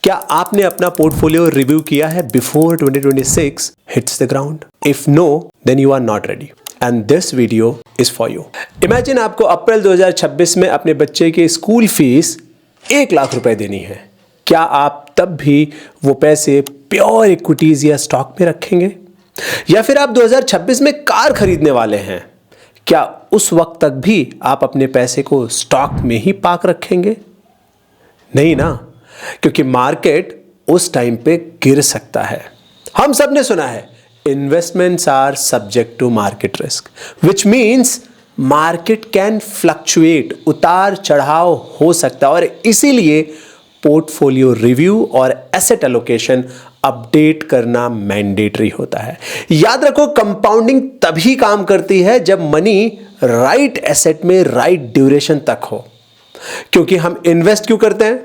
क्या आपने अपना पोर्टफोलियो रिव्यू किया है before 2026 hits the ground? If no, then you are not ready and this video is for you. Imagine आपको April 2026 में अपने बच्चे की स्कूल फीस 1 लाख रुपए देनी है। क्या आप तब भी वो पैसे प्योर इक्विटीज या स्टॉक में रखेंगे? या फिर आप 2026 में कार खरीदने वाले हैं, क्या उस वक्त तक भी आप अपने पैसे को स्टॉक में ही पाक रखेंगे? नहीं ना, क्योंकि मार्केट उस टाइम पे गिर सकता है। हम सब ने सुना है investments are subject to market risk, which means market can fluctuate, उतार चढ़ाव हो सकता है और इसीलिए पोर्टफोलियो रिव्यू और एसेट एलोकेशन अपडेट करना मैंडेटरी होता है। याद रखो, कंपाउंडिंग तभी काम करती है जब मनी राइट एसेट में राइट ड्यूरेशन तक हो। क्योंकि हम इन्वेस्ट क्यों करते हैं?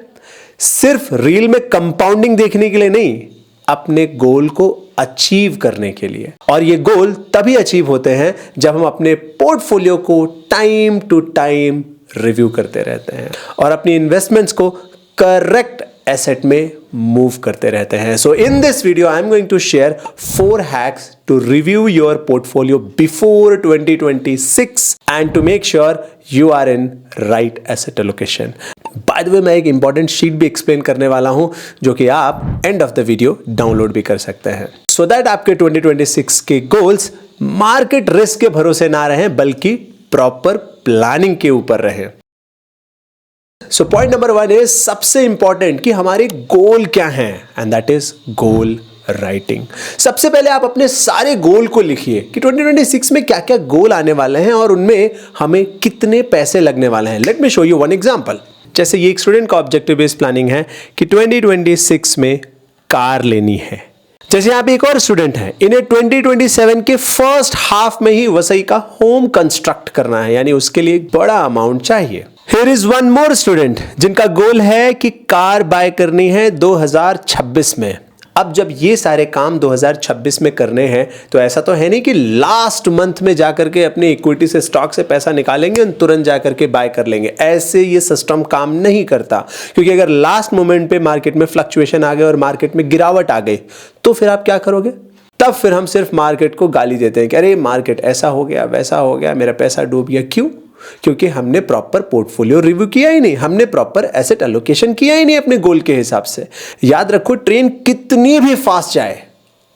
सिर्फ रील में कंपाउंडिंग देखने के लिए नहीं, अपने गोल को अचीव करने के लिए। और ये गोल तभी अचीव होते हैं जब हम अपने पोर्टफोलियो को टाइम टू टाइम रिव्यू करते रहते हैं और अपनी इन्वेस्टमेंट्स को करेक्ट एसेट में मूव करते रहते हैं। So in this video I am going to share 4 hacks to review your portfolio before 2026 and to make sure you are in right asset allocation. By the way, मैं एक important sheet भी explain करने वाला हूं जो कि आप end of the video download भी कर सकते हैं, सो दैट आपके 2026 के गोल्स मार्केट रिस्क के भरोसे ना रहें बल्कि प्रॉपर प्लानिंग के ऊपर रहें। सो पॉइंट नंबर 1 इज सबसे इंपॉर्टेंट कि हमारे गोल क्या हैं, and that is goal writing. सबसे पहले आप अपने सारे गोल को लिखिए कि 2026 में क्या क्या गोल आने वाले हैं और उनमें हमें कितने पैसे लगने वाले हैं। Let me show you one example. जैसे ये एक स्टूडेंट का ऑब्जेक्टिव बेस्ड प्लानिंग है कि 2026 में कार लेनी है। जैसे यहाँ पे एक और स्टूडेंट है, इन्हें 2027 के फर्स्ट हाफ में ही वसई का होम कंस्ट्रक्ट करना है, यानी उसके लिए एक बड़ा अमाउंट चाहिए। Here is one more student जिनका गोल है कि कार बाय करनी है 2026 में। अब जब ये सारे काम 2026 में करने हैं तो ऐसा तो है नहीं कि लास्ट मंथ में जाकर के अपने इक्विटी से, स्टॉक से पैसा निकालेंगे और तुरंत जाकर के बाय कर लेंगे। ऐसे ये सिस्टम काम नहीं करता, क्योंकि अगर लास्ट मोमेंट पे मार्केट में फ्लक्चुएशन आ गए और मार्केट में गिरावट आ गई तो फिर आप क्या करोगे? तब फिर हम सिर्फ मार्केट को गाली देते हैं कि अरे मार्केट ऐसा हो गया, वैसा हो गया, मेरा पैसा डूब गया। क्यों? क्योंकि हमने प्रॉपर पोर्टफोलियो रिव्यू किया ही नहीं, हमने प्रॉपर एसेट एलोकेशन किया ही नहीं अपने गोल के हिसाब से। याद रखो, ट्रेन कितनी भी फास्ट जाए,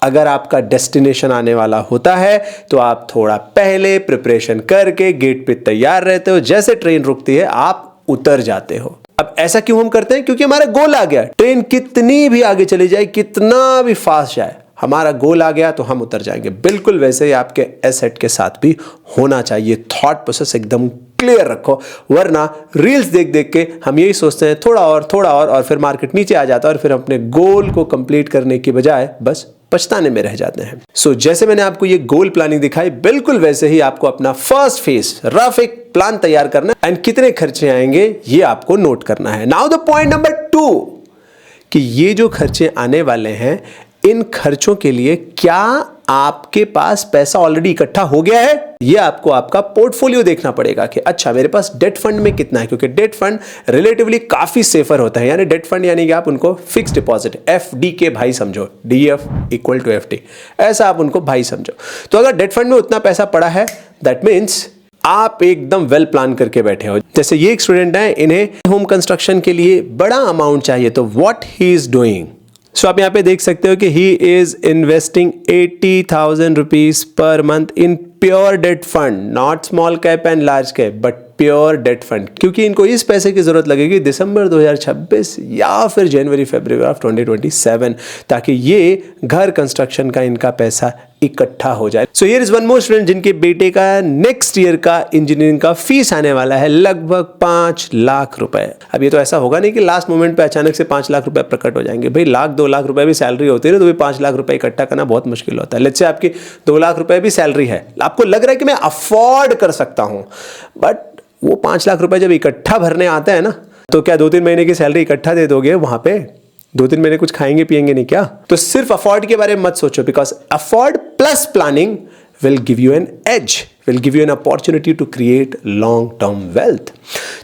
अगर आपका डेस्टिनेशन आने वाला होता है तो आप थोड़ा पहले प्रिपरेशन करके गेट पे तैयार रहते हो। जैसे ट्रेन रुकती है आप उतर जाते हो। अब ऐसा क्यों हम करते हैं? क्योंकि हमारा गोल आ गया। ट्रेन कितनी भी आगे चली जाए, कितना भी फास्ट जाए, हमारा गोल आ गया तो हम उतर जाएंगे। बिल्कुल वैसे ही आपके एसेट के साथ भी होना चाहिए। थॉट प्रोसेस एकदम क्लियर रखो, वरना रील्स देख देख के हम यही सोचते हैं थोड़ा और फिर मार्केट नीचे आ जाता है और फिर अपने गोल को कंप्लीट करने की बजाय बस पछताने में रह जाते हैं। सो जैसे मैंने आपको ये गोल प्लानिंग दिखाई, बिल्कुल वैसे ही आपको अपना फर्स्ट फेज रफ एक प्लान तैयार करना है एंड कितने खर्चे आएंगे ये आपको नोट करना है। नाउ द पॉइंट नंबर 2 कि ये जो खर्चे आने वाले हैं, इन खर्चों के लिए क्या आपके पास पैसा ऑलरेडी इकट्ठा हो गया है? ये आपको आपका पोर्टफोलियो देखना पड़ेगा कि अच्छा मेरे पास डेट फंड में कितना है, क्योंकि डेट फंड रिलेटिवली काफी सेफर होता है। यानी डेट फंड यानी कि आप उनको फिक्स डिपॉजिट FD के भाई समझो, DF इक्वल टू FD, ऐसा आप उनको भाई समझो। तो अगर डेट फंड में उतना पैसा पड़ा है, दैट मीन्स आप एकदम वेल प्लान करके बैठे हो। जैसे ये एक स्टूडेंट है, इन्हें होम कंस्ट्रक्शन के लिए बड़ा अमाउंट चाहिए, तो what he is doing. So आप यहाँ पे देख सकते हो कि he is investing 80,000 rupees per month in pure debt fund, not small cap and large cap but pure debt fund, क्योंकि इनको इस पैसे की जरूरत लगेगी दिसंबर 2026 या फिर जनवरी फरवरी ऑफ 2027, ताकि ये घर कंस्ट्रक्शन का इनका पैसा इकट्ठा हो जाए। So here is one more student जिनके बेटे का नेक्स्ट ईयर का इंजीनियरिंग का फीस आने वाला है लगभग 5 लाख रुपए। अब ये तो ऐसा होगा नहीं कि लास्ट मोमेंट पे अचानक से 5 लाख रुपए प्रकट हो जाएंगे। भाई 1-2 लाख रुपए भी सैलरी होती है ना, तो भी 5 लाख रुपए इकट्ठा करना बहुत मुश्किल होता है। लेट्स से आपकी 2 लाख रुपए भी सैलरी है, आपको लग रहा है कि मैं अफोर्ड कर सकता हूं, बट वो 5 लाख रुपए जब इकट्ठा भरने आता है ना, तो क्या 2-3 महीने की सैलरी इकट्ठा दे दोगे? वहां पे 2-3 महीने कुछ खाएंगे पिएंगे नहीं क्या? तो सिर्फ अफोर्ड के बारे में मत सोचो, because afford plus planning will give you an edge, will give you an opportunity to create long term wealth.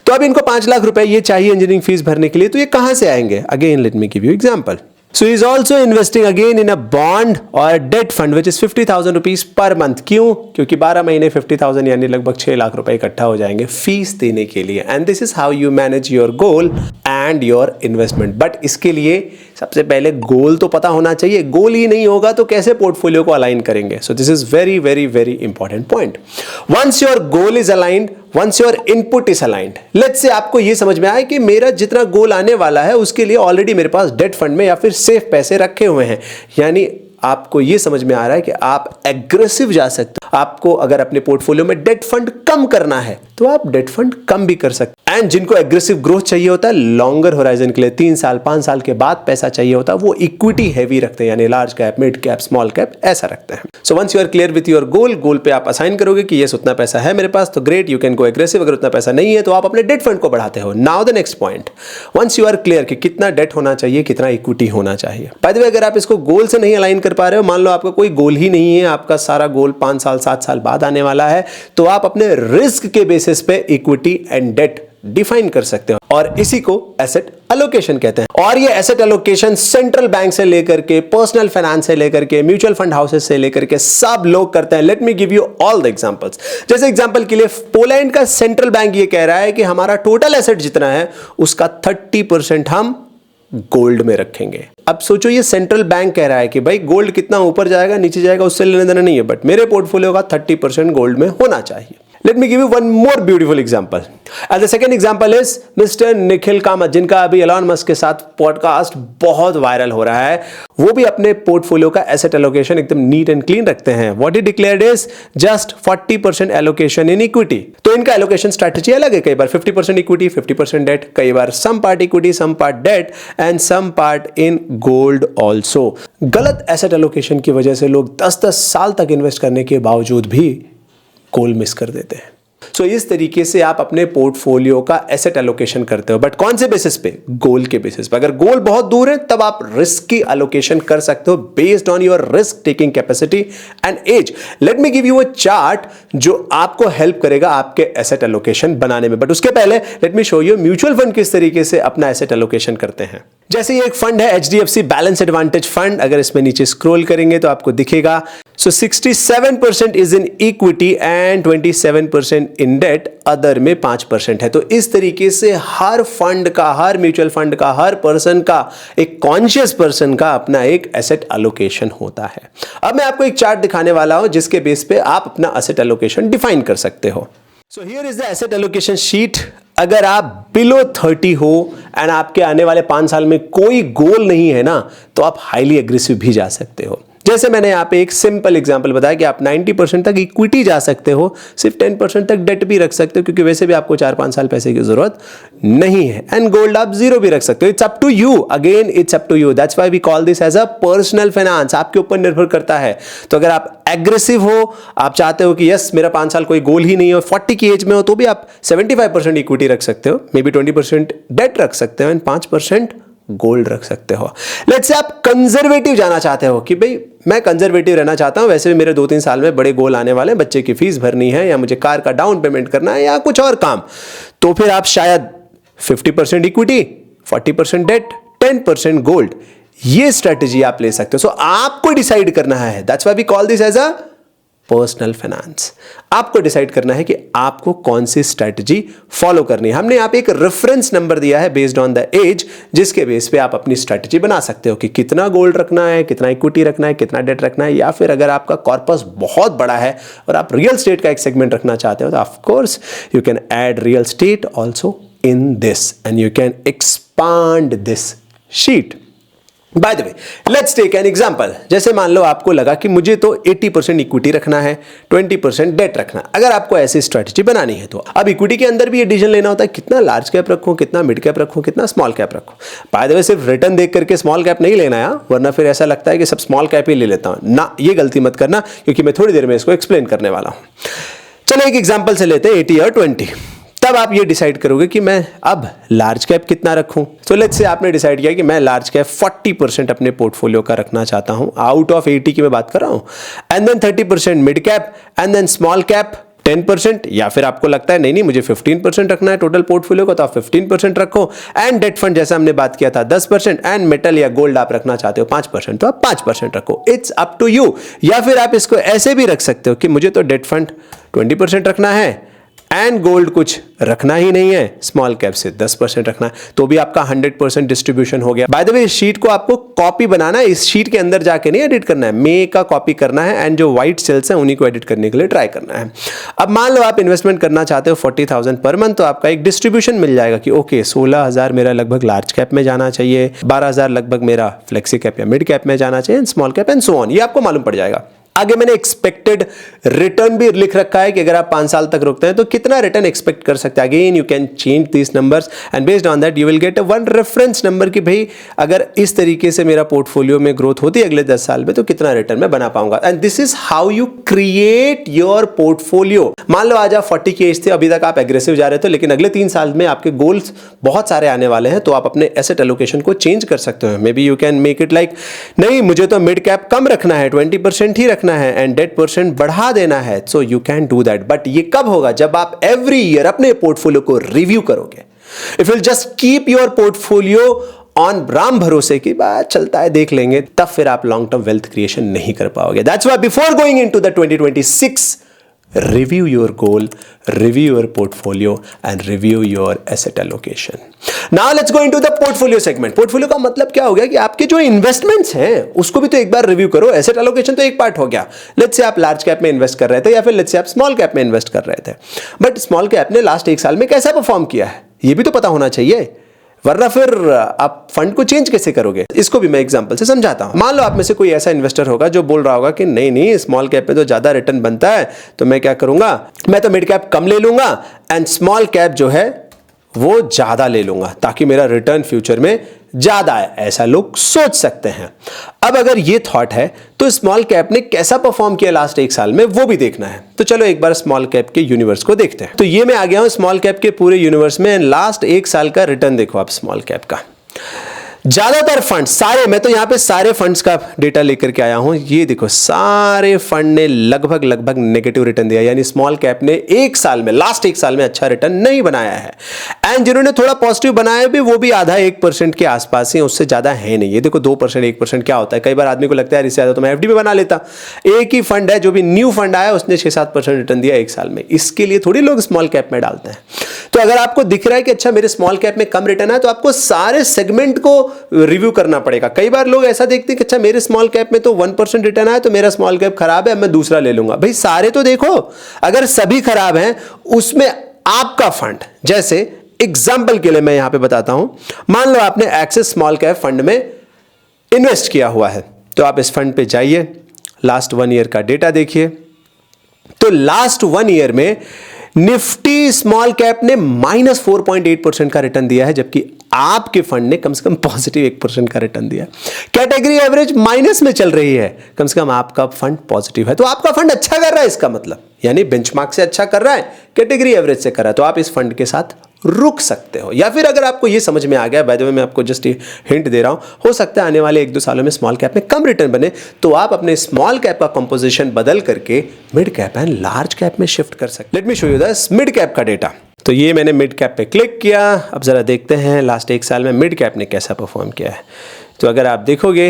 तो अब इनको 5 लाख रुपए ये चाहिए इंजीनियरिंग फीस भरने के लिए, तो ये कहां से आएंगे? Again, let me give you example. So he is also investing again in a bond or a debt fund which is 50,000 rupees per month. क्यों? क्योंकि 12 महीने 50,000 यानी लगभग 6 लाख रुपए इकट्ठा हो जाएंगे फीस देने के लिए. And this is how you manage your goal and your investment. But इसके लिए सबसे पहले गोल तो पता होना चाहिए. गोल ही नहीं होगा तो कैसे पोर्टफोलियो को अलाइन करेंगे? So this is very very very important point. Once your goal is aligned, once your input is aligned, let's say आपको ये समझ में आए कि मेरा जितना गोल आने वाला है उसके लिए ऑलरेडी मेरे पास डेट फंड में या फिर सेफ पैसे रखे हुए हैं, यानी आपको ये समझ में आ रहा है कि आप एग्रेसिव जा सकते हो. आपको अगर अपने पोर्टफोलियो में डेट फंड कम करना है तो आप डेट फंड कम भी कर सकते हैं. एंड जिनको एग्रेसिव ग्रोथ चाहिए होता है लॉन्गर होराइजन के लिए, 3 साल 5 साल के बाद पैसा चाहिए होता है, वो इक्विटी हैवी रखते हैं, यानी large cap, mid cap, small cap ऐसा रखते हैं. So once you are clear with your goal, goal पे आप असाइन करोगे कि यस उतना पैसा है मेरे पास तो great, you can go aggressive. अगर उतना पैसा नहीं है तो आप अपने डेट फंड को बढ़ाते हो. Now the next point, once you are clear कि कितना डेट होना चाहिए, कितना इक्विटी होना चाहिए. बाय द वे, अगर आप इसको गोल से नहीं अलाइन कर पा रहे हो, मान लो आपका कोई गोल ही नहीं है, आपका सारा गोल 5 साल 7 साल बाद आने वाला है, तो आप अपने रिस्क के बेसिस पे इक्विटी एंड डेट डिफाइन कर सकते हो और इसी को एसेट एलोकेशन कहते हैं. और ये एसेट एलोकेशन सेंट्रल बैंक से लेकर के, पर्सनल फाइनेंस से लेकर के, म्यूचुअल फंड हाउसेस से लेकर के सब लोग करते हैं. Late me give you all the examples. जैसे एग्जांपल के लिए पोलैंड का सेंट्रल बैंक ये कह रहा है कि हमारा टोटल एसेट जितना है उसका 30% हम गोल्ड में रखेंगे. अब सोचो ये सेंट्रल बैंक कह रहा है कि भाई गोल्ड कितना ऊपर जाएगा नीचे जाएगा उससे लेना देना नहीं है, बट मेरे पोर्टफोलियो का 30% गोल्ड में होना चाहिए. Let me give you one more beautiful example. And the second example is Mr. Nikhil Kamat, जिनका अभी एलन मस्क के साथ पॉडकास्ट बहुत वायरल हो रहा है. वो भी अपने पोर्टफोलियो का एसेट एलोकेशन एकदम नीट एंड क्लीन रखते हैं. What he declared is just 40% allocation in equity. तो इनका एलोकेशन स्ट्रैटेजी अलग है. कई बार 50% इक्विटी, 50% डेट, कई बार some part equity, some part debt and some part in gold also. गलत एसेट एलोकेशन की वजह से लोग 10-10 साल तक इन्वेस्ट करने के बावजूद भी गोल मिस कर देते हैं. सो इस तरीके से आप अपने पोर्टफोलियो का एसेट एलोकेशन करते हो, बट कौन से बेसिस पे? गोल के बेसिस पे. अगर गोल बहुत दूर है तब आप रिस्क की एलोकेशन कर सकते हो based on your risk taking capacity and age. Let me give you a chart जो आपको हेल्प करेगा आपके एसेट एलोकेशन बनाने में. बट उसके पहले let me show you mutual fund किस तरीके से अपना एसेट एलोकेशन करते हैं. जैसे ये एक फंड है HDFC बैलेंस एडवांटेज फंड. अगर इसमें नीचे स्क्रॉल करेंगे तो आपको दिखेगा. So 67% is in equity and 27% in debt, other में 5% है. तो इस तरीके से हर फंड का, हर म्यूचुअल फंड का, हर पर्सन का, एक कॉन्शियस पर्सन का अपना एक एसेट एलोकेशन होता है. अब मैं आपको एक चार्ट दिखाने वाला हूं जिसके बेस पे आप अपना एसेट एलोकेशन डिफाइन कर सकते हो. So here is the asset allocation sheet. अगर आप बिलो 30 हो एंड आपके आने वाले 5 साल में कोई गोल नहीं है ना, तो आप हाईली एग्रेसिव भी जा सकते हो. जैसे मैंने यहाँ पे एक सिंपल एग्जांपल बताया कि आप 90% तक इक्विटी जा सकते हो, सिर्फ 10% तक डेट भी रख सकते हो क्योंकि वैसे भी आपको 4-5 साल पैसे की जरूरत नहीं है. एंड गोल्ड आप 0 भी रख सकते हो. It's up to you. Again it's up to you. That's why we call this as a personal finance. आपके ऊपर निर्भर करता है. तो अगर आप एग्रेसिव हो, आप चाहते हो कि यस मेरा 5 साल कोई गोल ही नहीं हो, 40 की एज में हो, तो भी आप 75% इक्विटी रख सकते हो, मे बी 20% डेट रख सकते हो एंड 5% गोल्ड रख सकते हो. लेट्स से आप कंजर्वेटिव जाना चाहते हो कि भाई मैं कंजर्वेटिव रहना चाहता हूं, वैसे भी मेरे 2-3 साल में बड़े गोल आने वाले हैं, बच्चे की फीस भरनी है या मुझे कार का डाउन पेमेंट करना है या कुछ और काम, तो फिर आप शायद 50% इक्विटी, 40% डेट, 10% गोल्ड, ये स्ट्रेटेजी आप ले सकते हो. सो आपको डिसाइड करना है. That's why we call this as a personal finance. आपको डिसाइड करना है कि आपको कौन सी स्ट्रेटजी फॉलो करनी है. हमने यहाँ पे एक रेफरेंस नंबर दिया है बेस्ड ऑन द एज, जिसके बेस पे आप अपनी स्ट्रेटजी बना सकते हो कि कितना गोल्ड रखना है, कितना इक्विटी रखना है, कितना डेट रखना है, या फिर अगर आपका कॉर्पस बहुत बड़ा है और आप रियल स्टेट का एक सेगमेंट रखना चाहते हो तो of course you can add real estate also in this and you can expand this sheet. By the way, let's take an example. जैसे मान लो आपको लगा कि मुझे तो 80% इक्विटी रखना है, 20% डेट रखना. अगर आपको ऐसी स्ट्रेटजी बनानी है तो अब इक्विटी के अंदर भी ये डिसीजन लेना होता है कितना लार्ज कैप रखूं, कितना मिड कैप रखूं, कितना स्मॉल कैप रखूं. बाय द वे, सिर्फ रिटर्न देख करके स्मॉल कैप नहीं लेना है, वरना फिर ऐसा लगता है कि सब स्मॉल कैप ही ले लेता हूं ना. ये गलती मत करना क्योंकि मैं थोड़ी देर में इसको एक्सप्लेन करने वाला हूं. चलो एक एग्जाम्पल से लेते हैं 80 और 20. तब आप ये डिसाइड करोगे कि मैं अब लार्ज कैप कितना रखूं। तो लेट्स से आपने डिसाइड किया कि मैं लार्ज कैप 40% अपने पोर्टफोलियो का रखना चाहता हूं, आउट ऑफ 80 की मैं बात कर रहा हूं, and then 30% mid cap and then small cap 10%, या फिर आपको लगता है नहीं मुझे 15% रखना है टोटल पोर्टफोलियो को, तो आप 15% रखो, एंड डेट फंड जैसा हमने बात किया था 10%, एंड मेटल या गोल्ड आप रखना चाहते हो 5%, तो आप 5% रखो। It's up to you. या फिर आप इसको ऐसे भी रख सकते हो कि मुझे तो डेट फंड 20% रखना है एंड गोल्ड कुछ रखना ही नहीं है, स्मॉल कैप से 10% रखना है, तो भी आपका 100% डिस्ट्रीब्यूशन हो गया। बाय द वे इस शीट को आपको कॉपी बनाना है, इस शीट के अंदर जाके नहीं एडिट करना है, मे का कॉपी करना है एंड जो व्हाइट सेल्स हैं उन्हीं को एडिट करने के लिए ट्राई करना है। अब मान लो आप इन्वेस्टमेंट करना चाहते हो 40,000 पर मंथ, तो आपका एक डिस्ट्रीब्यूशन मिल जाएगा कि ओके 16,000 मेरा लगभग लार्ज कैप में जाना चाहिए, 12,000 लगभग मेरा फ्लेक्सी कैप या मिड कैप में जाना चाहिए, small cap and so on. ये आपको मालूम पड़ जाएगा। आगे मैंने एक्सपेक्टेड रिटर्न भी लिख रखा है कि अगर आप 5 साल तक रुकते हैं तो कितना रिटर्न एक्सपेक्ट कर सकते हैं। Again you can change this numbers and based on that you will get one reference number कि भाई अगर इस तरीके से मेरा पोर्टफोलियो में ग्रोथ होती है अगले 10 साल में तो कितना रिटर्न मैं बना पाऊंगा। And this is how you create your portfolio. मान लो आज आप 40 की एज थे, अभी तक आप एग्रेसिव जा रहे थे, लेकिन अगले 3 साल में आपके गोल्स बहुत सारे आने वाले हैं, तो आप अपने एसेट एलोकेशन को चेंज कर सकते हो। May be you can make it like नहीं मुझे तो मिड कैप कम रखना है, 20% ही रखना है एंड 10% बढ़ा देना है, so you can do that. But ये कब होगा? जब आप एवरी ईयर अपने पोर्टफोलियो को रिव्यू करोगे। If you just keep your portfolio on Ram भरोसे की बात चलता है देख लेंगे, तब फिर आप लॉन्ग टर्म वेल्थ क्रिएशन नहीं कर पाओगे। That's why before going into the 2026 review your goal, review your portfolio and review your asset allocation. Now let's go into the portfolio segment. Portfolio का मतलब क्या हो गया कि आपके जो इन्वेस्टमेंट्स हैं उसको भी तो एक बार रिव्यू करो। एसेट एलोकेशन तो एक पार्ट हो गया। लेट्स से आप लार्ज कैप में इन्वेस्ट कर रहे थे या फिर लेट्स से आप स्मॉल कैप में इन्वेस्ट कर रहे थे, बट स्मॉल कैप ने लास्ट 1 साल में कैसा परफॉर्म किया है ये भी तो पता होना चाहिए, वरना फिर आप फंड को चेंज कैसे करोगे। इसको भी मैं एग्जांपल से समझाता हूं। मान लो आप में से कोई ऐसा इन्वेस्टर होगा जो बोल रहा होगा कि नहीं स्मॉल कैप में तो ज्यादा रिटर्न बनता है, तो मैं क्या करूंगा, मैं तो मिड कैप कम ले लूंगा एंड स्मॉल कैप जो है वो ज्यादा ले लूंगा ताकि मेरा रिटर्न फ्यूचर में ज्यादा है। ऐसा लोग सोच सकते हैं। अब अगर ये थॉट है तो स्मॉल कैप ने कैसा परफॉर्म किया लास्ट 1 साल में वो भी देखना है। तो चलो एक बार स्मॉल कैप के यूनिवर्स को देखते हैं। तो ये मैं आ गया हूं स्मॉल कैप के पूरे यूनिवर्स में एंड लास्ट 1 साल का रिटर्न देखो आप स्मॉल कैप का। ज्यादातर फंड सारे, मैं तो यहां पे सारे फंड्स का डेटा लेकर के आया हूं। ये देखो सारे फंड ने लगभग नेगेटिव रिटर्न दिया, यानी स्मॉल कैप ने 1 साल में, लास्ट 1 साल में अच्छा रिटर्न नहीं बनाया है। एंड जिन्होंने थोड़ा पॉजिटिव बनाया भी वो भी आधा 1% के आसपास ही, उससे ज्यादा है नहीं। ये देखो 2% 1% क्या होता है। कई बार आदमी को लगता है इससे ज्यादा तो मैं एफडी में बना लेता। एक ही फंड है जो भी न्यू फंड आया उसने 6-7% रिटर्न दिया 1 साल में। इसके लिए थोड़ी लोग स्मॉल कैप में डालते हैं। तो अगर आपको दिख रहा है कि अच्छा मेरे स्मॉल कैप में कम रिटर्न है तो आपको सारे सेगमेंट को रिव्यू करना पड़ेगा। कई बार लोग ऐसा देखते हैं कि अच्छा मेरे स्मॉल कैप में तो 1% रिटर्न आया तो मेरा स्मॉल कैप खराब है, मैं दूसरा ले लूंगा। भाई सारे तो देखो, अगर सभी खराब हैं उसमें आपका फंड, जैसे एग्जांपल के लिए मैं यहां पे बताता हूं, मान लो आपने एक्सिस स्मॉल कैप फंड में इन्वेस्ट किया हुआ है, तो आप इस फंड पे जाइए, लास्ट 1 ईयर का डेटा देखिए। तो लास्ट 1 ईयर में निफ्टी स्मॉल कैप ने -4.8% का रिटर्न दिया है, जबकि आपके फंड ने कम से कम पॉजिटिव 1% का रिटर्न दिया। कैटेगरी एवरेज माइनस में चल रही है, कम से कम आपका फंड पॉजिटिव है, तो आपका फंड अच्छा कर रहा है। इसका मतलब यानी बेंचमार्क से अच्छा कर रहा है, कैटेगरी एवरेज से कर रहा है, तो आप इस फंड के साथ रुक सकते हो। या फिर अगर आपको ये समझ में आ गया, बाय द वे मैं आपको जस्ट हिंट दे रहा हूं, हो सकता है आने वाले 1-2 सालों में स्मॉल कैप में कम रिटर्न बने, तो आप अपने स्मॉल कैप का कंपोजिशन बदल करके mid cap and large cap में शिफ्ट कर सकते। Let me show you this mid cap का डेटा। तो ये मैंने मिड कैप पे क्लिक किया। अब जरा देखते हैं लास्ट 1 साल में मिड कैप ने कैसा परफॉर्म किया है। तो अगर आप देखोगे,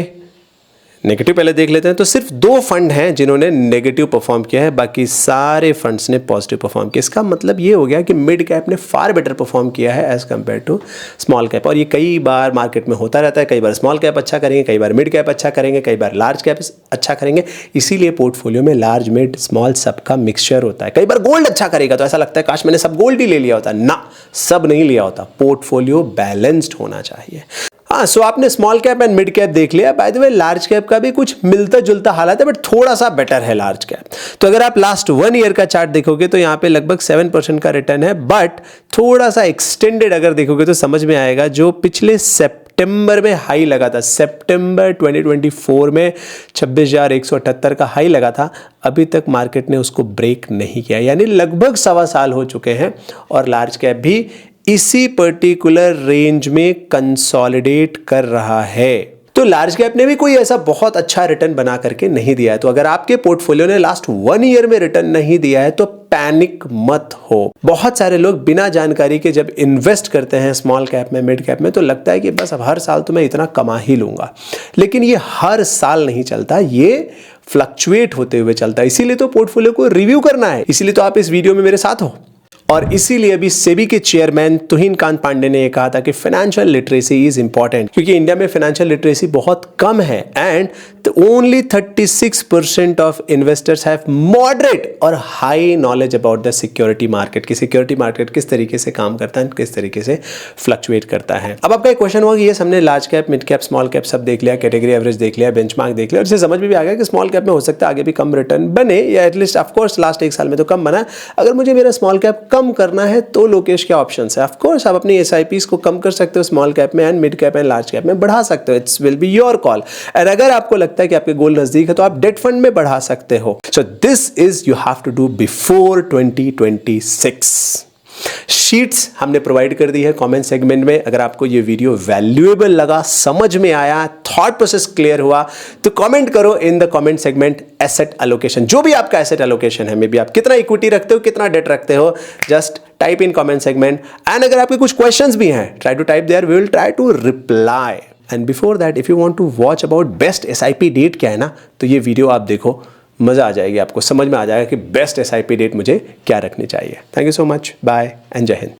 नेगेटिव पहले देख लेते हैं, तो सिर्फ 2 फंड हैं जिन्होंने नेगेटिव परफॉर्म किया है, बाकी सारे फंड्स ने पॉजिटिव परफॉर्म किया। इसका मतलब ये हो गया कि मिड कैप ने फार बेटर परफॉर्म किया है as compare to small cap. और ये कई बार मार्केट में होता रहता है, कई बार स्मॉल कैप अच्छा करेंगे, कई बार मिड कैप अच्छा करेंगे, कई बार लार्ज कैप अच्छा करेंगे। इसीलिए पोर्टफोलियो में लार्ज मिड स्मॉल सबका मिक्सचर होता है। कई बार गोल्ड अच्छा करेगा तो ऐसा लगता है काश मैंने सब गोल्ड ही ले लिया होता। ना, सब नहीं लिया होता। पोर्टफोलियो बैलेंस्ड होना चाहिए। हाँ, सो आपने small cap and mid cap देख लिया। Bye the way large cap का भी कुछ मिलता जुलता हालात है, बट थोड़ा सा बेटर है लार्ज कैप। तो अगर आप लास्ट 1 ईयर का चार्ट देखोगे तो यहाँ पे लगभग 7% का रिटर्न है, बट थोड़ा सा एक्सटेंडेड अगर देखोगे तो समझ में आएगा, जो पिछले सेप्टेम्बर सितंबर में हाई लगा था, सितंबर 2024 में 26,178 का हाई लगा था, अभी तक मार्केट ने उसको ब्रेक नहीं किया, यानी लगभग 1.25 साल हो चुके हैं और लार्ज कैप भी इसी पर्टिकुलर रेंज में कंसोलिडेट कर रहा है। तो लार्ज कैप ने भी कोई ऐसा बहुत अच्छा रिटर्न बना करके नहीं दिया है। तो अगर आपके पोर्टफोलियो ने लास्ट 1 ईयर में रिटर्न नहीं दिया है तो पैनिक मत हो। बहुत सारे लोग बिना जानकारी के जब इन्वेस्ट करते हैं स्मॉल कैप में, मिड कैप में, तो लगता है कि बस अब हर साल तो मैं इतना कमा ही लूंगा, लेकिन ये हर साल नहीं चलता, ये फ्लक्चुएट होते हुए चलता है। इसीलिए तो पोर्टफोलियो को रिव्यू करना है, इसीलिए तो आप इस वीडियो में मेरे साथ हो। और इसीलिए अभी सेबी के चेयरमैन तुहिन कांत पांडे ने यह कहा था कि फाइनेंशियल लिटरेसी इज इंपॉर्टेंट, क्योंकि इंडिया में फाइनेंशियल लिटरेसी बहुत कम है and only 36% of investors have moderate और high knowledge about the security market, की सिक्योरिटी मार्केट किस तरीके से काम करता है, किस तरीके से फ्लक्चुएट करता है। अब आपका एक क्वेश्चन होगा कि ये हमने large cap, mid cap, small cap सब देख लिया, कैटेगरी एवरेज देख लिया, बेंचमार्क देख लिया, और इससे समझ में भी आ गया कि स्मॉल कैप में हो सकता है आगे भी कम रिटर्न बने, या एटलीस्ट ऑफकोर्स लास्ट 1 साल में तो कम बना। अगर मुझे मेरा स्मॉल कैप कम करना है तो लोकेश क्या ऑप्शन है? ऑफ कोर्स आप अपनी एसआईपीज को कम कर सकते हो, स्मॉल कैप में and mid cap and large cap में बढ़ा सकते हो, it's will be your call. And अगर आपको लगता है कि आपके गोल नजदीक है तो आप डेट फंड में बढ़ा सकते हो। So this is you have to do before 2026। Sheets हमने प्रोवाइड कर दी है कमेंट सेगमेंट में। अगर आपको ये वीडियो वैल्यूएबल लगा, समझ में आया, थॉट प्रोसेस क्लियर हुआ, तो कमेंट करो in the comment segment asset allocation. जो भी आपका एसेट एलोकेशन है, मे बी आप कितना इक्विटी रखते हो, कितना डेट रखते हो, just type in comment segment. And अगर आपके कुछ क्वेश्चंस भी हैं, try to type there, we will try to reply. And before that, if you want to watch about best SIP debt क्या है ना, तो ये वीडियो आप देखो, मजा आ जाएगी, आपको समझ में आ जाएगा कि बेस्ट एसआईपी डेट मुझे क्या रखनी चाहिए। Thank you so much, bye and जय हिंद।